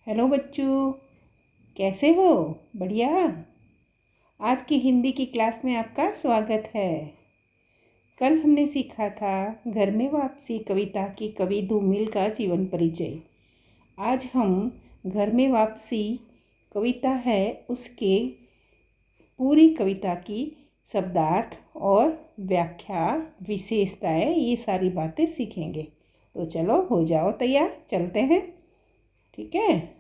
Hello बच्चों, कैसे हो? बढ़िया। आज की हिंदी की क्लास में आपका स्वागत है। कल हमने सीखा था घर में वापसी कविता की कवि धूमिल का जीवन परिचय। आज हम घर में वापसी कविता है उसके पूरी कविता की शब्दार्थ और व्याख्या, विशेषताएं, ये सारी बातें सीखेंगे। तो चलो हो जाओ तैयार, चलते हैं। ठीक है।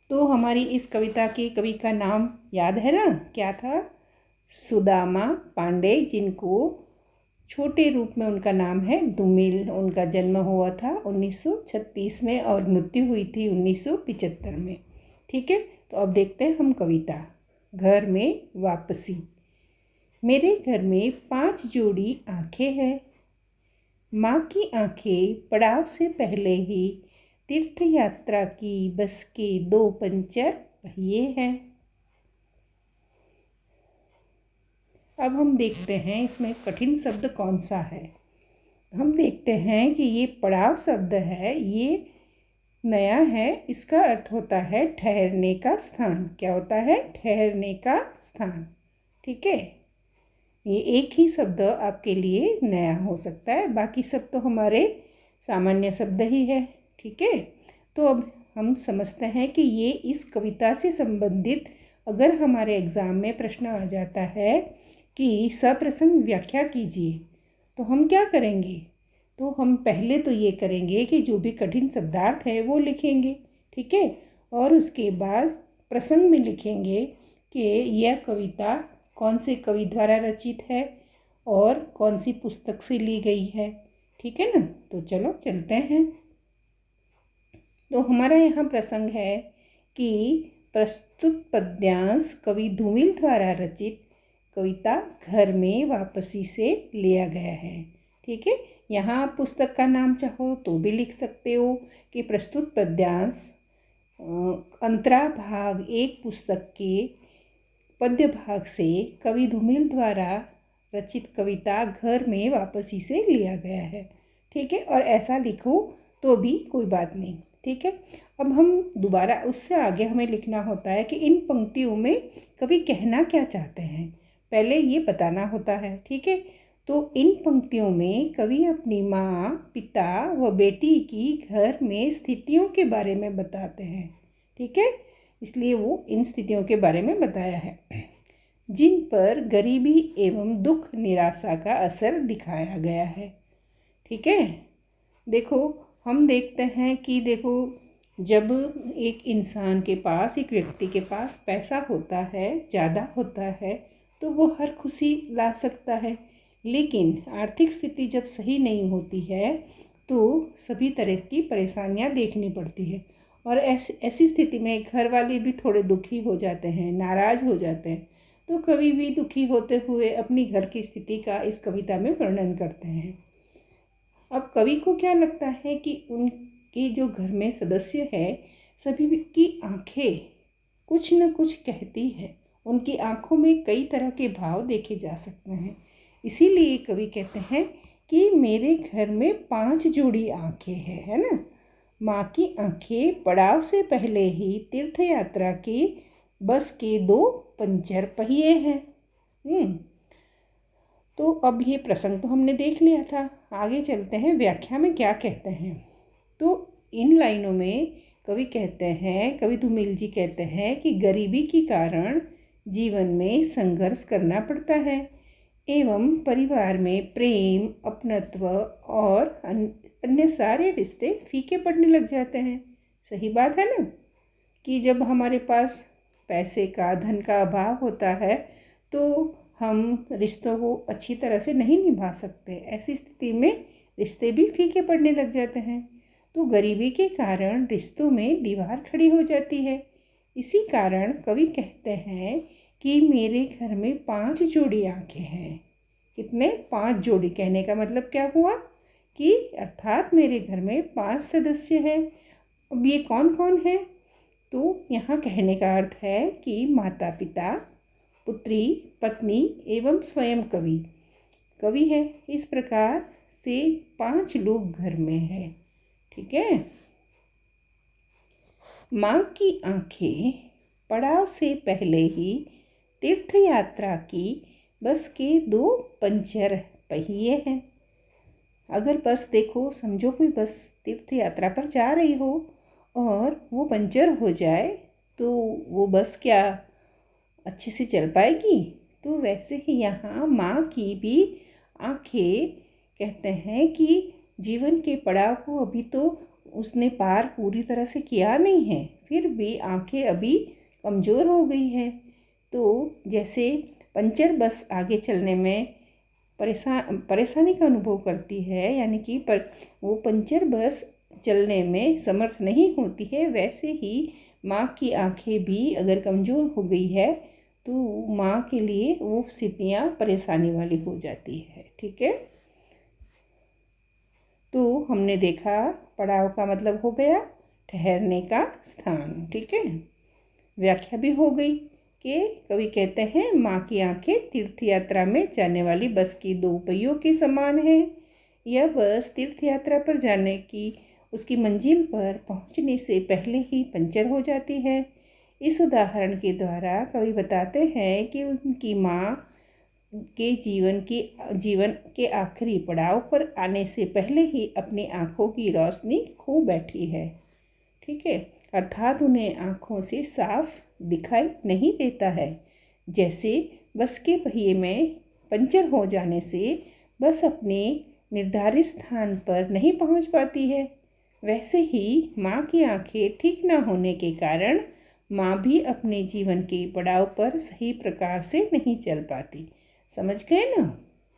तो हमारी इस कविता के कवि का नाम याद है ना? क्या था? सुदामा पांडे, जिनको छोटे रूप में उनका नाम है धूमिल। उनका जन्म हुआ था 1936 में और मृत्यु हुई थी 1975 में। ठीक है। तो अब देखते हैं हम कविता। घर में वापसी। मेरे घर में 5 जोड़ी आंखें हैं। माँ की आंखें पड़ाव से पहले ही तीर्थ यात्रा की बस के 2 पंचर पहिए हैं। अब हम देखते हैं इसमें कठिन शब्द कौन सा है। हम देखते हैं कि ये पड़ाव शब्द है, ये नया है। इसका अर्थ होता है ठहरने का स्थान। क्या होता है? ठहरने का स्थान। ठीक है। ये एक ही शब्द आपके लिए नया हो सकता है, बाकी सब तो हमारे सामान्य शब्द ही है। ठीक है। तो अब हम समझते हैं कि ये इस कविता से संबंधित अगर हमारे एग्ज़ाम में प्रश्न आ जाता है कि सप्रसंग व्याख्या कीजिए, तो हम क्या करेंगे? तो हम पहले तो ये करेंगे कि जो भी कठिन शब्दार्थ है वो लिखेंगे। ठीक है। और उसके बाद प्रसंग में लिखेंगे कि यह कविता कौन से कवि द्वारा रचित है और कौन सी पुस्तक से ली गई है। ठीक है ना? तो चलो चलते हैं। तो हमारा यहाँ प्रसंग है कि प्रस्तुत पद्यांश कवि धूमिल द्वारा रचित कविता घर में वापसी से लिया गया है। ठीक है। यहाँ आप पुस्तक का नाम चाहो तो भी लिख सकते हो कि प्रस्तुत पद्यांश अंतरा भाग 1 पुस्तक के पद्य भाग से कवि धूमिल द्वारा रचित कविता घर में वापसी से लिया गया है। ठीक है। और ऐसा लिखो तो भी कोई बात नहीं। ठीक है। अब हम दोबारा उससे आगे हमें लिखना होता है कि इन पंक्तियों में कवि कहना क्या चाहते हैं, पहले ये बताना होता है। ठीक है। तो इन पंक्तियों में कवि अपनी माँ, पिता व बेटी की घर में स्थितियों के बारे में बताते हैं। ठीक है। इसलिए वो इन स्थितियों के बारे में बताया है जिन पर गरीबी एवं दुख निराशा का असर दिखाया गया है। ठीक है। देखो, हम देखते हैं कि देखो, जब एक इंसान के पास, एक व्यक्ति के पास पैसा होता है, ज़्यादा होता है, तो वो हर खुशी ला सकता है। लेकिन आर्थिक स्थिति जब सही नहीं होती है तो सभी तरह की परेशानियां देखनी पड़ती है। और ऐसी स्थिति में घर वाले भी थोड़े दुखी हो जाते हैं, नाराज़ हो जाते हैं। तो कवि भी दुखी होते हुए अपनी घर की स्थिति का इस कविता में वर्णन करते हैं। अब कवि को क्या लगता है कि उनके जो घर में सदस्य है, सभी की आंखें कुछ न कुछ कहती है। उनकी आंखों में कई तरह के भाव देखे जा सकते हैं। इसीलिए कवि कहते हैं कि मेरे घर में 5 जोड़ी आंखें हैं, है ना? माँ की आंखें पड़ाव से पहले ही तीर्थ यात्रा की बस के 2 पंचर पहिए हैं। तो अब ये प्रसंग तो हमने देख लिया था। आगे चलते हैं, व्याख्या में क्या कहते हैं। तो इन लाइनों में कवि कहते हैं, कवि धूमिल जी कहते हैं कि गरीबी के कारण जीवन में संघर्ष करना पड़ता है एवं परिवार में प्रेम, अपनत्व और अन्य सारे रिश्ते फीके पड़ने लग जाते हैं। सही बात है ना कि जब हमारे पास पैसे का, धन का अभाव होता है तो हम रिश्तों को अच्छी तरह से नहीं निभा सकते। ऐसी स्थिति में रिश्ते भी फीके पड़ने लग जाते हैं। तो गरीबी के कारण रिश्तों में दीवार खड़ी हो जाती है। इसी कारण कवि कहते हैं कि मेरे घर में 5 जोड़ी आंखें हैं। कितने? 5 जोड़ी। कहने का मतलब क्या हुआ कि अर्थात मेरे घर में 5 सदस्य हैं। अब ये कौन कौन है? तो यहाँ कहने का अर्थ है कि माता पिता, पुत्री, पत्नी एवं स्वयं कवि है। इस प्रकार से 5 लोग घर में हैं। ठीक है। माँ की आंखें पड़ाव से पहले ही तीर्थ यात्रा की बस के 2 पंचर पहिए हैं। अगर बस देखो, समझो कोई बस तीर्थ यात्रा पर जा रही हो और वो पंचर हो जाए तो वो बस क्या अच्छे से चल पाएगी? तो वैसे ही यहाँ माँ की भी आंखें कहते हैं कि जीवन के पड़ाव को अभी तो उसने पार पूरी तरह से किया नहीं है, फिर भी आंखें अभी कमज़ोर हो गई है। तो जैसे पंचर बस आगे चलने में परेशानी का अनुभव करती है, यानी कि वो पंचर बस चलने में समर्थ नहीं होती है, वैसे ही माँ की आंखें भी अगर कमज़ोर हो गई है तो माँ के लिए वो स्थितियाँ परेशानी वाली हो जाती है। ठीक है, तो हमने देखा पड़ाव का मतलब हो गया ठहरने का स्थान। ठीक है, व्याख्या भी हो गई कि कवि कहते हैं माँ की आंखें तीर्थ यात्रा में जाने वाली बस की 2 पहियों के समान है। यह बस तीर्थ यात्रा पर जाने की उसकी मंजिल पर पहुँचने से पहले ही पंचर हो जाती है। इस उदाहरण के द्वारा कवि बताते हैं कि उनकी माँ के जीवन के आखिरी पड़ाव पर आने से पहले ही अपनी आँखों की रोशनी खो बैठी है। ठीक है, अर्थात उन्हें आँखों से साफ दिखाई नहीं देता है। जैसे बस के पहिए में पंचर हो जाने से बस अपने निर्धारित स्थान पर नहीं पहुंच पाती है, वैसे ही माँ की आंखें ठीक न होने के कारण माँ भी अपने जीवन के पड़ाव पर सही प्रकार से नहीं चल पाती। समझ गए ना?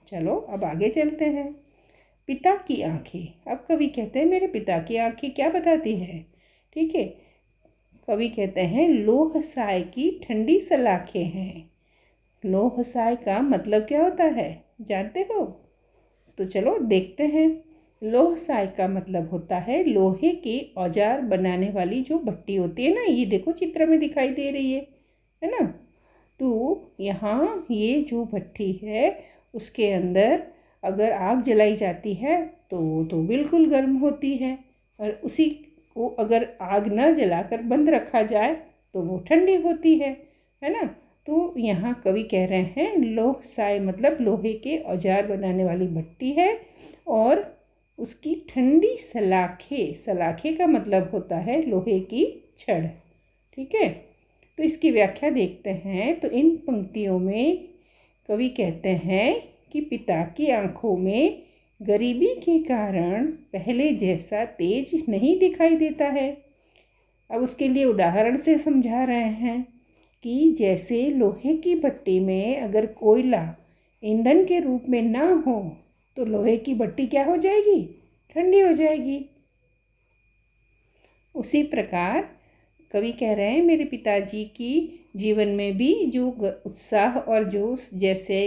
चलो अब आगे चलते हैं। पिता की आंखें। अब कवि कहते हैं मेरे पिता की आंखें क्या बताती है? ठीक है, कवि कहते हैं लोह साय की ठंडी सलाखें हैं। लोह साय का मतलब क्या होता है, जानते हो? तो चलो देखते हैं। लोह साय का मतलब होता है लोहे के औजार बनाने वाली जो भट्टी होती है ना, ये देखो चित्र में दिखाई दे रही है ना? तो यहाँ ये जो भट्टी है उसके अंदर अगर आग जलाई जाती है तो बिल्कुल गर्म होती है, और उसी को अगर आग न जलाकर बंद रखा जाए तो वो ठंडी होती है ना? तो यहाँ कवि कह रहे हैं लोह साय मतलब लोहे के औजार बनाने वाली भट्टी है, और उसकी ठंडी सलाखे का मतलब होता है लोहे की छड़। ठीक है, तो इसकी व्याख्या देखते हैं। तो इन पंक्तियों में कवि कहते हैं कि पिता की आंखों में गरीबी के कारण पहले जैसा तेज नहीं दिखाई देता है। अब उसके लिए उदाहरण से समझा रहे हैं कि जैसे लोहे की भट्टी में अगर कोयला ईंधन के रूप में ना हो तो लोहे की भट्टी क्या हो जाएगी, ठंडी हो जाएगी। उसी प्रकार कवि कह रहे हैं मेरे पिताजी की जीवन में भी जो उत्साह और जोश जैसे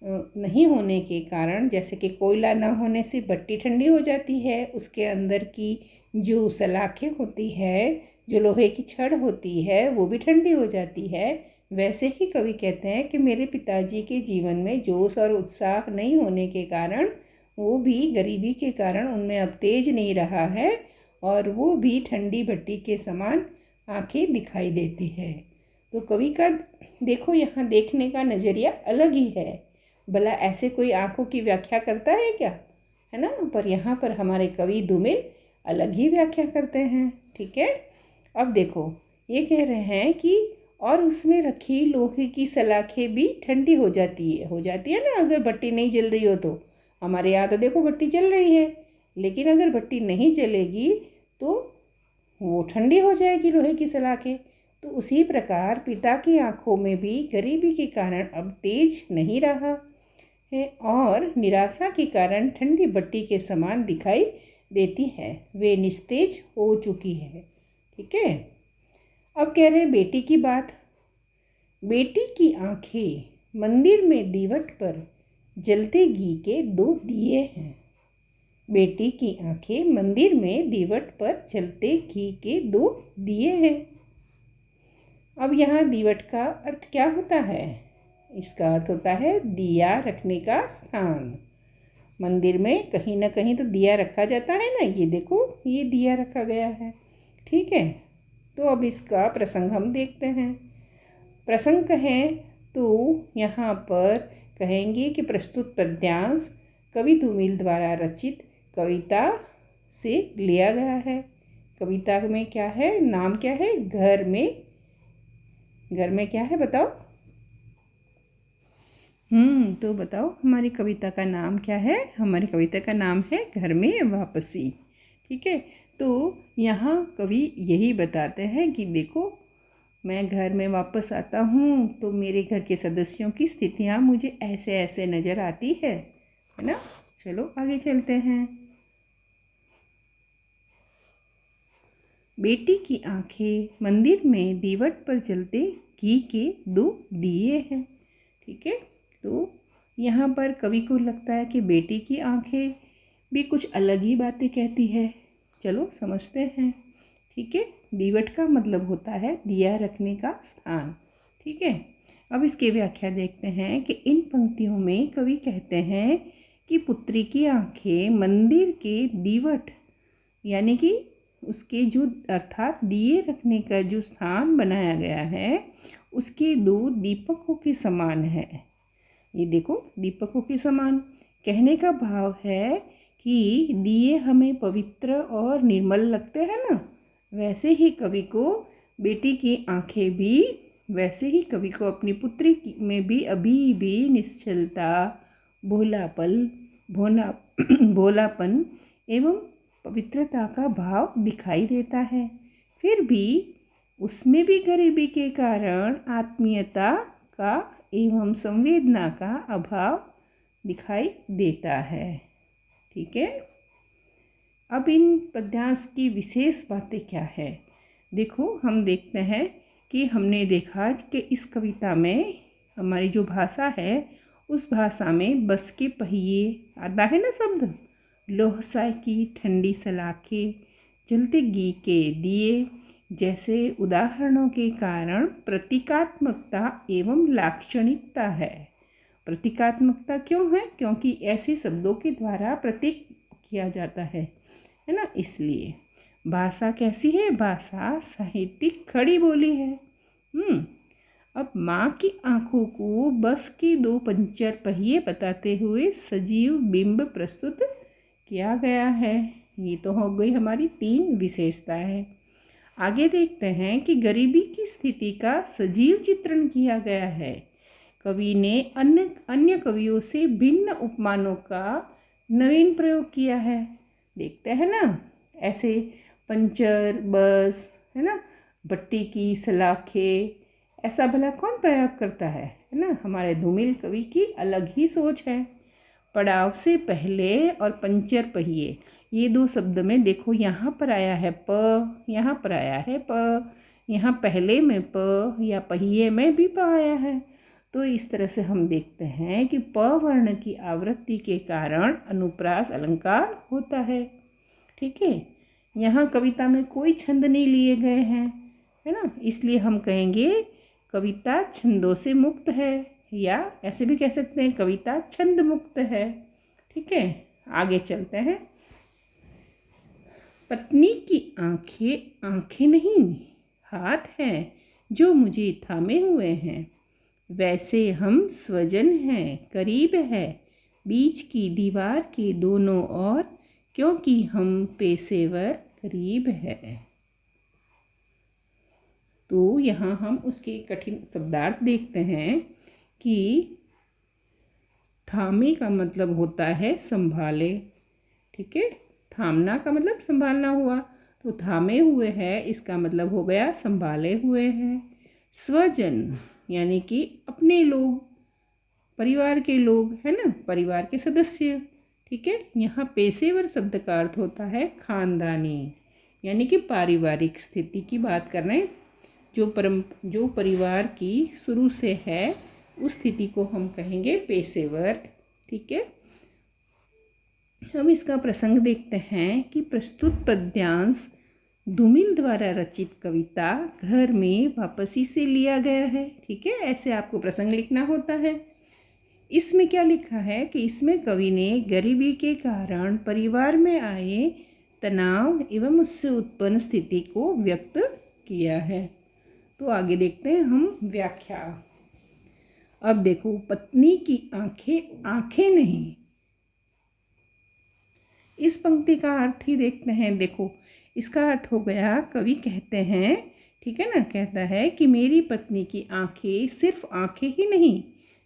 नहीं होने के कारण, जैसे कि कोयला ना होने से भट्टी ठंडी हो जाती है, उसके अंदर की जो सलाखें होती है, जो लोहे की छड़ होती है, वो भी ठंडी हो जाती है। वैसे ही कवि कहते हैं कि मेरे पिताजी के जीवन में जोश और उत्साह नहीं होने के कारण, वो भी गरीबी के कारण उनमें अब तेज नहीं रहा है, और वो भी ठंडी भट्टी के समान आंखें दिखाई देती है। तो कवि का देखो यहाँ देखने का नज़रिया अलग ही है। भला ऐसे कोई आंखों की व्याख्या करता है क्या, है ना? पर यहाँ पर हमारे कवि धूमिल अलग ही व्याख्या करते हैं। ठीक है, अब देखो ये कह रहे हैं कि और उसमें रखी लोहे की सलाखें भी ठंडी हो जाती है ना, अगर भट्टी नहीं जल रही हो तो। हमारे यहाँ तो देखो भट्टी जल रही है, लेकिन अगर भट्टी नहीं जलेगी तो वो ठंडी हो जाएगी लोहे की सलाखें। तो उसी प्रकार पिता की आंखों में भी गरीबी के कारण अब तेज नहीं रहा है, और निराशा के कारण ठंडी भट्टी के समान दिखाई देती है, वे निस्तेज हो चुकी है। ठीक है, अब कह रहे हैं बेटी की बात। बेटी की आंखें मंदिर में दीवट पर जलते घी के 2 दिए हैं। बेटी की आंखें मंदिर में दीवट पर जलते घी के 2 दिए हैं। अब यहाँ दीवट का अर्थ क्या होता है? इसका अर्थ होता है दिया रखने का स्थान। मंदिर में कहीं ना कहीं तो दिया रखा जाता है ना, ये देखो ये दिया रखा गया है। ठीक है, तो अब इसका प्रसंग हम देखते हैं। प्रसंग कहें तो यहाँ पर कहेंगे कि प्रस्तुत पद्यांश कवि धूमिल द्वारा रचित कविता से लिया गया है। कविता में क्या है, नाम क्या है, घर में क्या है बताओ। तो बताओ हमारी कविता का नाम क्या है। हमारी कविता का नाम है घर में वापसी। ठीक है, तो यहाँ कवि यही बताते हैं कि देखो मैं घर में वापस आता हूँ तो मेरे घर के सदस्यों की स्थितियाँ मुझे ऐसे ऐसे नज़र आती है ना। चलो आगे चलते हैं। बेटी की आंखें मंदिर में दीवट पर जलते घी के 2 दिए हैं। ठीक है, तो यहाँ पर कवि को लगता है कि बेटी की आंखें भी कुछ अलग ही बातें कहती है। चलो समझते हैं। ठीक है, दीवट का मतलब होता है दिया रखने का स्थान। ठीक है, अब इसकी व्याख्या देखते हैं कि इन पंक्तियों में कवि कहते हैं कि पुत्री की आंखें मंदिर के दीवट यानी कि उसके जो अर्थात दिए रखने का जो स्थान बनाया गया है उसके 2 दीपकों के समान है। ये देखो दीपकों के समान कहने का भाव है कि दिए हमें पवित्र और निर्मल लगते हैं ना, वैसे ही कवि को बेटी की आंखें भी, वैसे ही कवि को अपनी पुत्री में भी अभी भी निश्चलता, भोलापन एवं पवित्रता का भाव दिखाई देता है। फिर भी उसमें भी गरीबी के कारण आत्मीयता का एवं संवेदना का अभाव दिखाई देता है। ठीक है, अब इन पद्यांश की विशेष बातें क्या है। देखो हम देखते हैं कि हमने देखा कि इस कविता में हमारी जो भाषा है उस भाषा में बस के पहिए आता है ना शब्द, लोहसाय की ठंडी सलाखें, जलते घी के दिए जैसे उदाहरणों के कारण प्रतीकात्मकता एवं लाक्षणिकता है। प्रतीकात्मकता क्यों है, क्योंकि ऐसे शब्दों के द्वारा प्रतीक किया जाता है ना, इसलिए। भाषा कैसी है, भाषा साहित्यिक खड़ी बोली है। अब माँ की आंखों को बस के 2 पंचर पहिए बताते हुए सजीव बिंब प्रस्तुत किया गया है। ये तो हो गई हमारी 3 विशेषताएं। आगे देखते हैं कि गरीबी की स्थिति का सजीव चित्रण किया गया है। कवि ने अन्य कवियों से भिन्न उपमानों का नवीन प्रयोग किया है। देखते हैं ना, ऐसे पंचर, बस है ना, भट्टी की सलाखें, ऐसा भला कौन प्रयोग करता है ना। हमारे धूमिल कवि की अलग ही सोच है। पड़ाव से पहले और पंचर पहिए, ये 2 शब्द में देखो यहाँ पर आया है प, यहाँ पर आया है प, यहाँ पहले में प या पहिए में भी प आया है। तो इस तरह से हम देखते हैं कि प वर्ण की आवृत्ति के कारण अनुप्रास अलंकार होता है। ठीक है, यहाँ कविता में कोई छंद नहीं लिए गए हैं, है ना, इसलिए हम कहेंगे कविता छंदों से मुक्त है, या ऐसे भी कह सकते हैं कविता छंद मुक्त है। ठीक है, आगे चलते हैं। पत्नी की आंखें आंखें नहीं हाथ हैं जो मुझे थामे हुए हैं, वैसे हम स्वजन हैं करीब है बीच की दीवार के दोनों ओर, क्योंकि हम पेशेवर करीब है। तो यहाँ हम उसके कठिन शब्दार्थ देखते हैं कि थामे का मतलब होता है संभाले। ठीक है, थामना का मतलब संभालना हुआ, तो थामे हुए है इसका मतलब हो गया संभाले हुए हैं। स्वजन यानी कि अपने लोग, परिवार के लोग, है ना, परिवार के सदस्य। ठीक है, यहाँ पेशेवर शब्द का अर्थ होता है खानदानी, यानी कि पारिवारिक स्थिति की बात कर रहे हैं। जो परिवार की शुरू से है उस स्थिति को हम कहेंगे पेशेवर। ठीक है, हम इसका प्रसंग देखते हैं कि प्रस्तुत पद्यांश धूमिल द्वारा रचित कविता घर में वापसी से लिया गया है। ठीक है, ऐसे आपको प्रसंग लिखना होता है। इसमें क्या लिखा है कि इसमें कवि ने गरीबी के कारण परिवार में आए तनाव एवं उससे उत्पन्न स्थिति को व्यक्त किया है। तो आगे देखते हैं हम व्याख्या। अब देखो, पत्नी की आंखें आंखें नहीं, इस पंक्ति का अर्थ ही देखते हैं। देखो, इसका अर्थ हो गया, कवि कहते हैं, ठीक है ना, कहता है कि मेरी पत्नी की आंखें सिर्फ आंखें ही नहीं,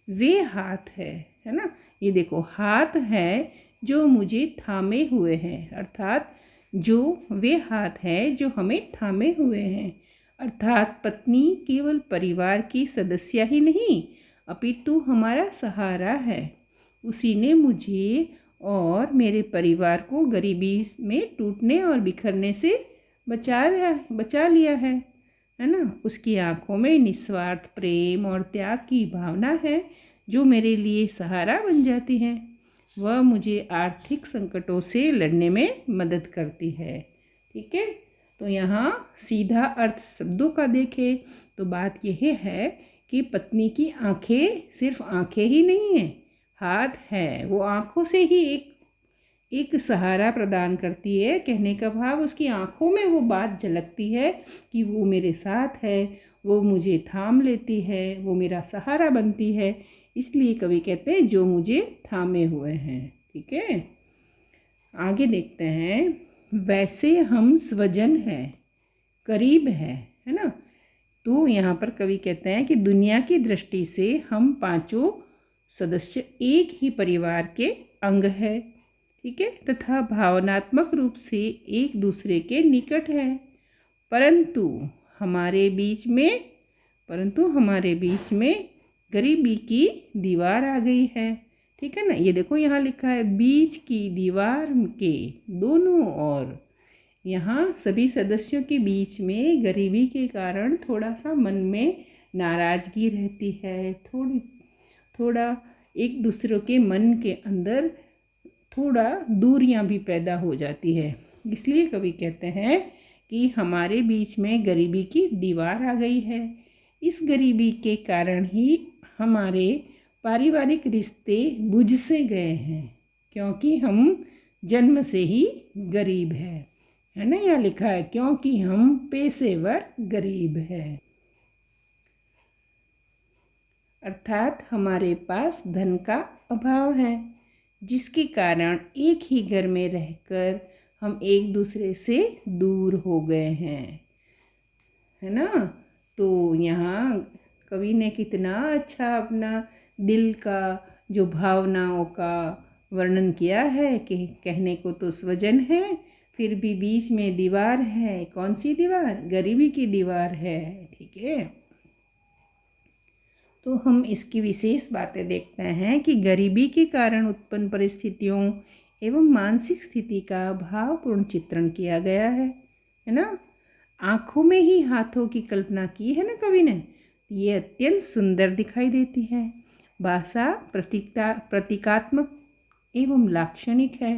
वे हाथ है ना। ये देखो, हाथ है जो मुझे थामे हुए हैं, अर्थात जो वे हाथ है जो हमें थामे हुए हैं। अर्थात पत्नी केवल परिवार की सदस्य ही नहीं, अपितु हमारा सहारा है। उसी ने मुझे और मेरे परिवार को गरीबी में टूटने और बिखरने से बचा लिया है ना। उसकी आंखों में निस्वार्थ प्रेम और त्याग की भावना है जो मेरे लिए सहारा बन जाती है। वह मुझे आर्थिक संकटों से लड़ने में मदद करती है। ठीक है, तो यहाँ सीधा अर्थ शब्दों का देखें तो बात यह है कि पत्नी की आंखें सिर्फ आंखें ही नहीं है, हाथ है। वो आंखों से ही एक सहारा प्रदान करती है। कहने का भाव, उसकी आंखों में वो बात झलकती है कि वो मेरे साथ है, वो मुझे थाम लेती है, वो मेरा सहारा बनती है। इसलिए कवि कहते हैं जो मुझे थामे हुए हैं। ठीक है, आगे देखते हैं। वैसे हम स्वजन हैं, करीब है ना। तो यहाँ पर कवि कहते हैं कि दुनिया की दृष्टि से हम पांचों सदस्य एक ही परिवार के अंग है, ठीक है, तथा भावनात्मक रूप से एक दूसरे के निकट है। परंतु हमारे बीच में गरीबी की दीवार आ गई है। ठीक है ना, ये देखो यहाँ लिखा है, बीच की दीवार के दोनों ओर। यहाँ सभी सदस्यों के बीच में गरीबी के कारण थोड़ा सा मन में नाराज़गी रहती है, थोड़ा एक दूसरे के मन के अंदर थोड़ा दूरियां भी पैदा हो जाती है। इसलिए कवि कहते हैं कि हमारे बीच में गरीबी की दीवार आ गई है। इस गरीबी के कारण ही हमारे पारिवारिक रिश्ते बुझ से गए हैं, क्योंकि हम जन्म से ही गरीब है ना। यहाँ लिखा है क्योंकि हम पेशेवर गरीब हैं, अर्थात हमारे पास धन का अभाव है, जिसके कारण एक ही घर में रहकर हम एक दूसरे से दूर हो गए हैं, है ना। तो यहाँ कवि ने कितना अच्छा अपना दिल का जो भावनाओं का वर्णन किया है कि कहने को तो स्वजन है, फिर भी बीच में दीवार है। कौन सी दीवार? गरीबी की दीवार है। ठीक है, तो हम इसकी विशेष बातें देखते हैं कि गरीबी के कारण उत्पन्न परिस्थितियों एवं मानसिक स्थिति का भावपूर्ण चित्रण किया गया है ना। आँखों में ही हाथों की कल्पना की है ना कवि ने, ये अत्यंत सुंदर दिखाई देती है। भाषा प्रतीकात्मक एवं लाक्षणिक है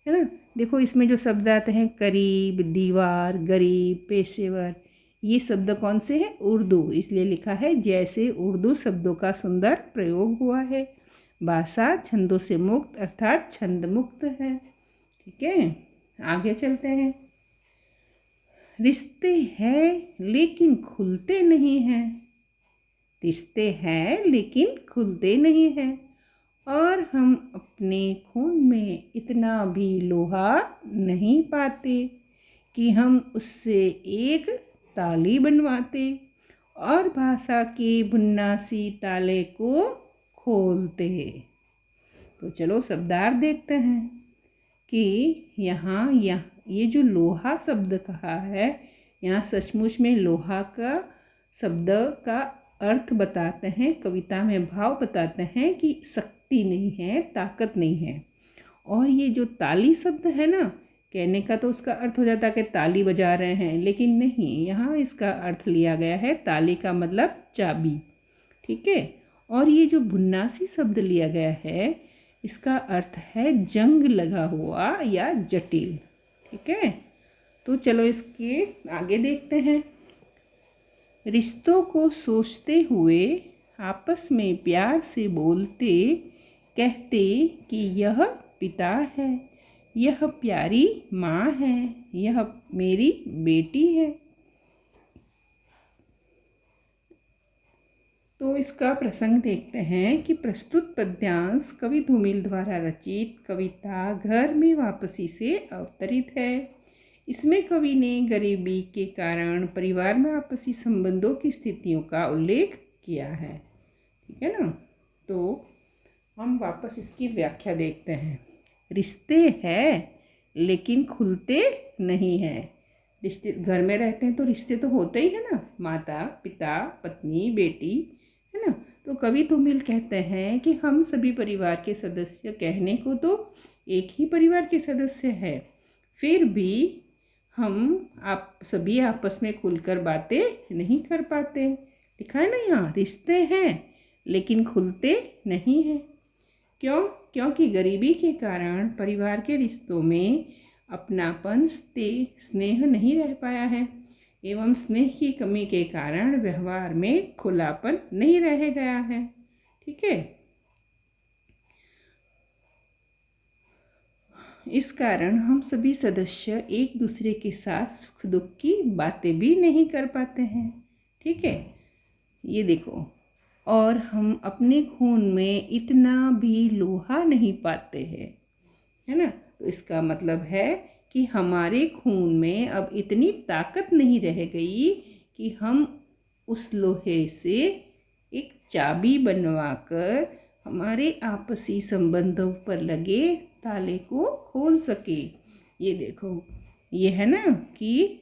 ना। देखो, इसमें जो शब्द आते हैं, करीब, दीवार, गरीब, पेशेवर, ये शब्द कौन से हैं? उर्दू, इसलिए लिखा है जैसे उर्दू शब्दों का सुंदर प्रयोग हुआ है। भाषा छंदों से मुक्त अर्थात छंद मुक्त है। ठीक है, आगे चलते हैं। रिश्ते हैं लेकिन खुलते नहीं हैं, रिश्ते हैं लेकिन खुलते नहीं हैं, और हम अपने खून में इतना भी लोहा नहीं पाते कि हम उससे एक ताली बनवाते और भाषा के बुन्नासी ताले को खोलते। तो चलो शब्दार्थ देखते हैं कि यहाँ ये जो लोहा शब्द कहा है, यहाँ सचमुच में लोहा का शब्द का अर्थ बताते हैं, कविता में भाव बताते हैं कि शक्ति नहीं है, ताकत नहीं है। और ये जो ताली शब्द है ना, कहने का तो उसका अर्थ हो जाता है कि ताली बजा रहे हैं, लेकिन नहीं, यहाँ इसका अर्थ लिया गया है ताली का मतलब चाबी। ठीक है, और ये जो बुन्नासी शब्द लिया गया है, इसका अर्थ है जंग लगा हुआ या जटिल। ठीक है, तो चलो इसके आगे देखते हैं। रिश्तों को सोचते हुए आपस में प्यार से बोलते, कहते कि यह पिता है, यह प्यारी माँ है, यह मेरी बेटी है। तो इसका प्रसंग देखते हैं कि प्रस्तुत पद्यांश कवि धूमिल द्वारा रचित कविता घर में वापसी से अवतरित है। इसमें कवि ने गरीबी के कारण परिवार में आपसी संबंधों की स्थितियों का उल्लेख किया है। ठीक है ना। तो हम वापस इसकी व्याख्या देखते हैं। रिश्ते हैं लेकिन खुलते नहीं हैं। रिश्ते घर में रहते हैं तो रिश्ते तो होते ही है ना, माता पिता पत्नी बेटी, है ना। तो कवि धूमिल कहते हैं कि हम सभी परिवार के सदस्य, कहने को तो एक ही परिवार के सदस्य है, फिर भी हम आप सभी आपस में खुलकर बातें नहीं कर पाते। लिखा है ना यहाँ, रिश्ते हैं लेकिन खुलते नहीं हैं। क्यों? क्योंकि गरीबी के कारण परिवार के रिश्तों में अपनापन स्नेह नहीं रह पाया है, एवं स्नेह की कमी के कारण व्यवहार में खुलापन नहीं रह गया है। ठीक है। इस कारण हम सभी सदस्य एक दूसरे के साथ सुख दुख की बातें भी नहीं कर पाते हैं। ठीक है, ये देखो, और हम अपने खून में इतना भी लोहा नहीं पाते हैं, है ना। तो इसका मतलब है कि हमारे खून में अब इतनी ताकत नहीं रह गई कि हम उस लोहे से एक चाबी बनवाकर हमारे आपसी संबंधों पर लगे ताले को खोल सके। ये देखो, ये है ना कि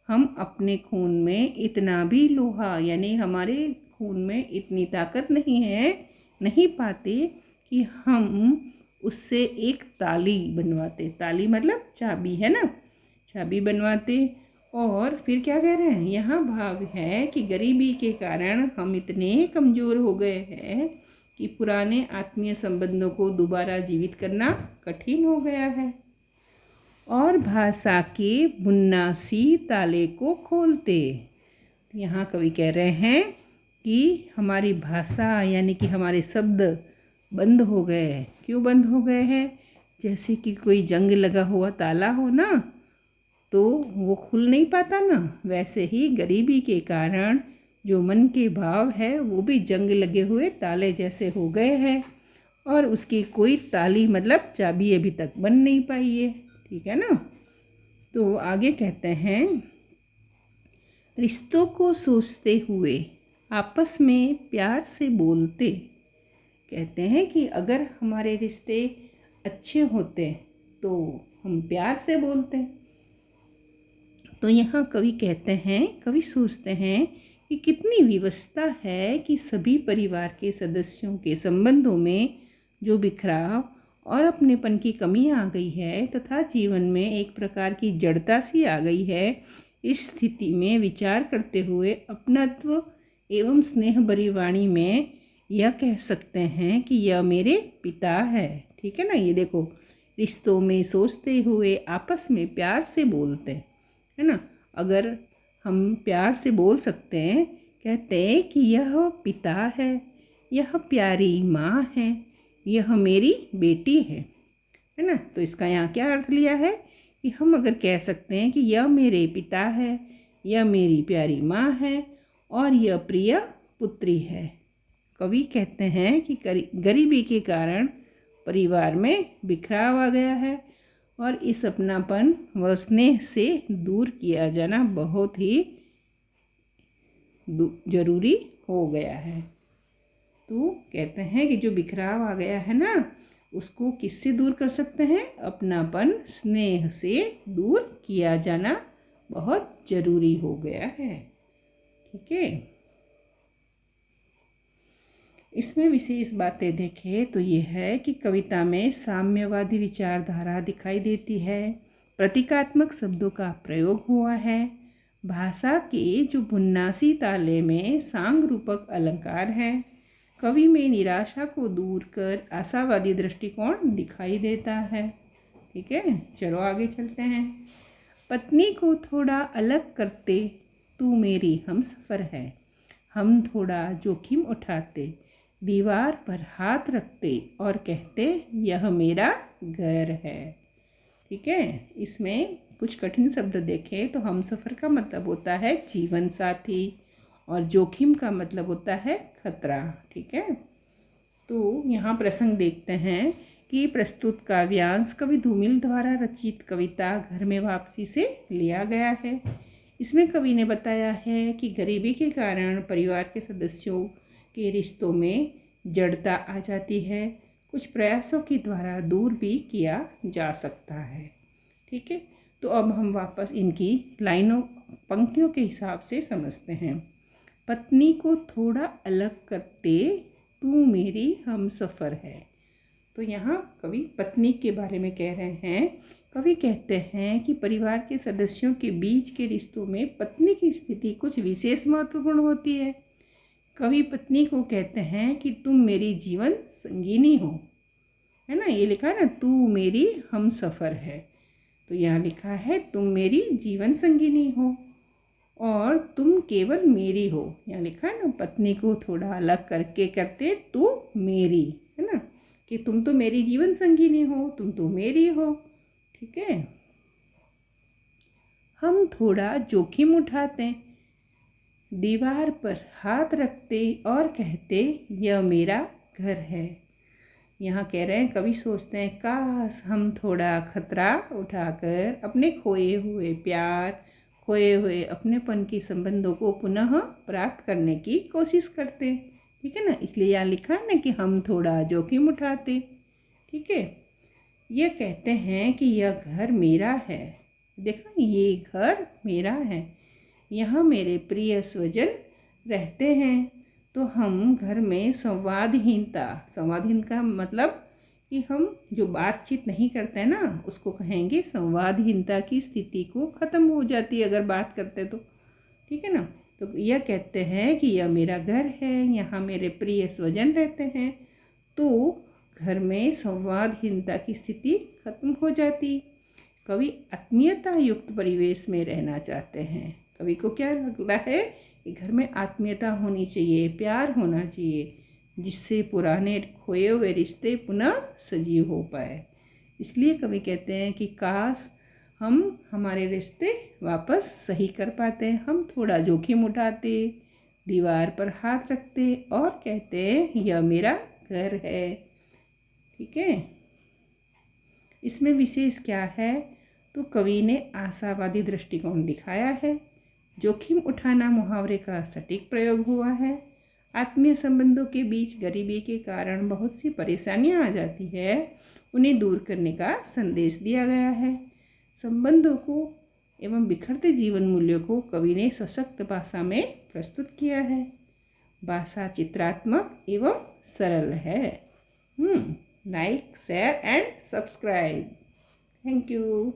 हम अपने खून में इतना भी लोहा, यानी हमारे खून में इतनी ताकत नहीं है, नहीं पाते कि हम उससे एक ताली बनवाते। ताली मतलब चाबी, है ना, चाबी बनवाते। और फिर क्या कह रहे हैं, यहाँ भाव है कि गरीबी के कारण हम इतने कमज़ोर हो गए हैं कि पुराने आत्मीय संबंधों को दोबारा जीवित करना कठिन हो गया है, और भाषा के बुन्नासी ताले को खोलते। यहाँ कवि कह रहे हैं कि हमारी भाषा यानी कि हमारे शब्द बंद हो गए हैं। क्यों बंद हो गए हैं? जैसे कि कोई जंग लगा हुआ ताला हो ना, तो वो खुल नहीं पाता ना, वैसे ही गरीबी के कारण जो मन के भाव है वो भी जंग लगे हुए ताले जैसे हो गए हैं, और उसकी कोई ताली मतलब चाबी अभी तक बन नहीं पाई है। ठीक है ना। तो आगे कहते हैं, रिश्तों को सोचते हुए आपस में प्यार से बोलते। कहते हैं कि अगर हमारे रिश्ते अच्छे होते तो हम प्यार से बोलते। तो यहाँ कवि कहते हैं, कवि सोचते हैं कि कितनी विवशता है कि सभी परिवार के सदस्यों के संबंधों में जो बिखराव और अपनेपन की कमी आ गई है तथा जीवन में एक प्रकार की जड़ता सी आ गई है। इस स्थिति में विचार करते हुए अपनत्व एवं स्नेह भरी वाणी में यह कह सकते हैं कि यह मेरे पिता है। ठीक है ना। ये देखो, रिश्तों में सोचते हुए आपस में प्यार से बोलते, है ना। अगर हम प्यार से बोल सकते हैं, कहते हैं कि यह पिता है, यह प्यारी माँ है, यह मेरी बेटी है ना। तो इसका यहाँ क्या अर्थ लिया है कि हम अगर कह सकते हैं कि यह मेरे पिता है, यह मेरी प्यारी माँ है और यह प्रिय पुत्री है। कवि कहते हैं कि गरीबी के कारण परिवार में बिखराव आ गया है और इस अपनापन व स्नेह से दूर किया जाना बहुत ही जरूरी हो गया है। तो कहते हैं कि जो बिखराव आ गया है ना, उसको किससे दूर कर सकते हैं? अपनापन स्नेह से दूर किया जाना बहुत जरूरी हो गया है। ठीक है। इसमें विशेष बातें देखें तो ये है कि कविता में साम्यवादी विचारधारा दिखाई देती है, प्रतीकात्मक शब्दों का प्रयोग हुआ है, भाषा के जो बुन्नासी ताले में सांग रूपक अलंकार है, कवि में निराशा को दूर कर आशावादी दृष्टिकोण दिखाई देता है। ठीक है, चलो आगे चलते हैं। पत्नी को थोड़ा अलग करते, तू मेरी हमसफ़र है, हम थोड़ा जोखिम उठाते, दीवार पर हाथ रखते और कहते यह मेरा घर है। ठीक है। इसमें कुछ कठिन शब्द देखें तो हमसफ़र का मतलब होता है जीवन साथी, और जोखिम का मतलब होता है खतरा। ठीक है, तो यहाँ प्रसंग देखते हैं कि प्रस्तुत काव्यांश कवि धूमिल द्वारा रचित कविता घर में वापसी से लिया गया है। इसमें कवि ने बताया है कि गरीबी के कारण परिवार के सदस्यों के रिश्तों में जड़ता आ जाती है, कुछ प्रयासों के द्वारा दूर भी किया जा सकता है। ठीक है, तो अब हम वापस इनकी लाइनों पंक्तियों के हिसाब से समझते हैं। पत्नी को थोड़ा अलग करते तू मेरी हमसफ़र है। तो यहाँ कवि पत्नी के बारे में कह रहे हैं। कवि कहते हैं कि परिवार के सदस्यों के बीच के रिश्तों में पत्नी की स्थिति कुछ विशेष महत्वपूर्ण होती है। कवि पत्नी को कहते हैं कि तुम मेरी जीवन संगिनी हो, है ना, ये लिखा है ना, तू मेरी हमसफ़र है। तो यहाँ लिखा है तुम मेरी जीवन संगिनी हो और तुम केवल मेरी हो। यहाँ लिखा है ना, पत्नी को थोड़ा अलग करके करते तू मेरी, है ना, कि तुम तो मेरी जीवन संगिनी हो, तुम तो मेरी हो। ठीक है, हम थोड़ा जोखिम उठाते, दीवार पर हाथ रखते और कहते यह मेरा घर है। यहाँ कह रहे हैं, कवि सोचते हैं काश हम थोड़ा खतरा उठाकर अपने खोए हुए प्यार, खोए हुए अपनेपन के संबंधों को पुनः प्राप्त करने की कोशिश करते। ठीक है ना, इसलिए यहाँ लिखा है ना कि हम थोड़ा जोखिम उठाते। ठीक है, ये कहते हैं कि यह घर मेरा है। देखो, ये घर मेरा है, यहाँ मेरे प्रिय स्वजन रहते हैं। तो हम घर में संवादहीन का मतलब कि हम जो बातचीत नहीं करते हैं ना, उसको कहेंगे संवादहीनता की स्थिति को ख़त्म हो जाती है अगर बात करते तो। ठीक है ना, तो यह कहते हैं कि यह मेरा घर है, यहाँ मेरे प्रिय स्वजन रहते हैं। तो घर में संवादहीनता की स्थिति खत्म हो जाती। कवि आत्मीयता युक्त परिवेश में रहना चाहते हैं। कवि को क्या लगता है कि घर में आत्मीयता होनी चाहिए, प्यार होना चाहिए, जिससे पुराने खोए हुए रिश्ते पुनः सजीव हो पाए। इसलिए कवि कहते हैं कि काश हम हमारे रिश्ते वापस सही कर पाते, हम थोड़ा जोखिम उठाते, दीवार पर हाथ रखते और कहते यह मेरा घर है। ठीक है, इसमें विशेष क्या है, तो कवि ने आशावादी दृष्टिकोण दिखाया है। जोखिम उठाना मुहावरे का सटीक प्रयोग हुआ है। आत्मीय संबंधों के बीच गरीबी के कारण बहुत सी परेशानियां आ जाती है, उन्हें दूर करने का संदेश दिया गया है। संबंधों को एवं बिखरते जीवन मूल्यों को कवि ने सशक्त भाषा में प्रस्तुत किया है। भाषा चित्रात्मक एवं सरल है। Like, share and subscribe. Thank you.